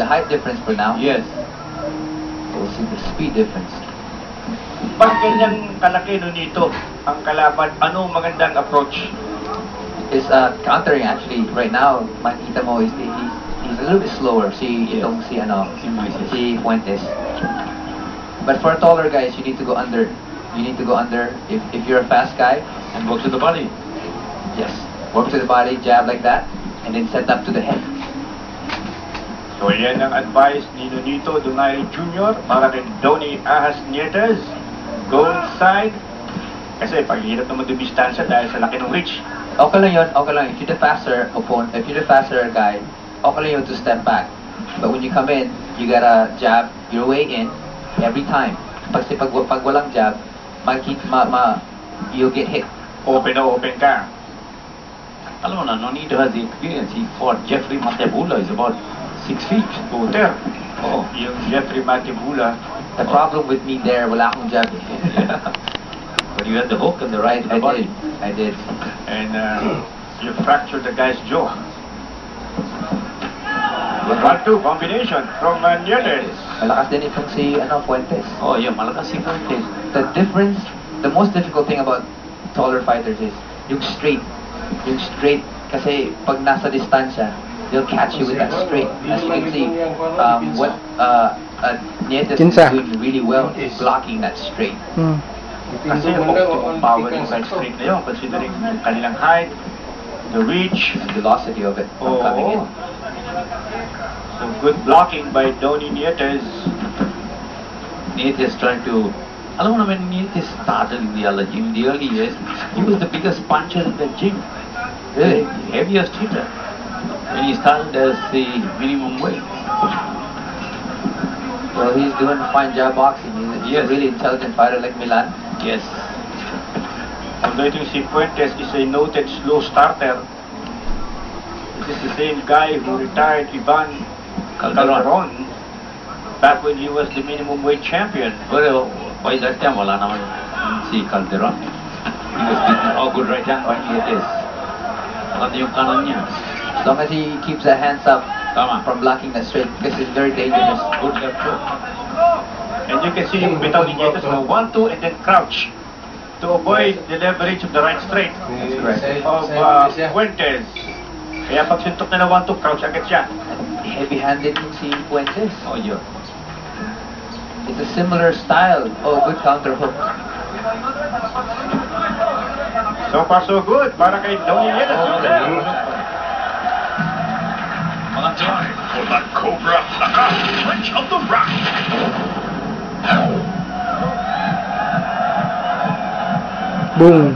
the height difference for now. Yes. We'll see the speed difference. Pag ganyang kalaki nito ang kalaban, anong magandang approach? Is countering actually right now. Makita mo is he's a little bit slower. Itong si Fuentes. But for taller guys, you need to go under. You need to go under. If you're a fast guy, And work to the body. yes, work to the body, jab like that, and then set up to the head. So yan ang advice ni Nonito Donaire Jr. para kay Donnie Ahas Nietes. Go inside. Kasi paghihirap naman yung distansya dahil sa laki ng reach. Okay lang yun, okay lang. If you're the faster opponent, if you're the faster guy, okay lang yun to step back. But when you come in, you gotta jab your way in every time. Kasi pag walang jab, you'll get hit. Open na open ka. Alam mo na, Nonito has the experience. He fought Jeffrey Matebula. He's about 6 feet. Puter. Oh. Yung Jeffrey Matibula. The problem with me there, wala akong jab. But you had the hook and the right to the body. I did. And you fractured the guy's jaw. 1-2 combination from Nietes. Malakas din itong si Fuentes. Oh, yeah, malakas si Fuentes. The difference, the most difficult thing about taller fighters is yung straight. Yung straight, kasi pag nasa distansya, they'll catch you with that straight. As you can see, Nietes is doing really well blocking that straight. Kasi optimum power yung right straight na yun, considering yung kanilang height, the reach, The velocity of it coming in. So good blocking by Donnie Nietes. Nietes trying to... Alam mo naman, Nietes started in the gym. In the early years, he was the biggest puncher in the gym. Really? Heaviest hitter. When he started as the minimum weight. Well, he's doing a fine job boxing. He's a really intelligent fighter like Milan. Yes. Although itong si Fuentes is a noted slow starter, this is the same guy who retired Ivan Calderon back when he was the minimum weight champion. Pero by that time, wala naman si Calderon. He was beaten all good right hand by Nietes. Maganda yung kanan niya. As long as he keeps the hands up Tama. from blocking the straight, this is very dangerous. Good left hook. And you can see yung bitaw ni Nietes na 1-2 and then crouch to avoid the leverage of the right straight of Fuentes. Kaya pag sintok na 1-2, crouch agad siya. Heavy-handed yung si Fuentes. Oh, yeah. It's a similar style. Oh, good counter hook. So far so good para kay Donnie Nietes. Mga time for the Cobra Plaka Punch of the Round. Boom.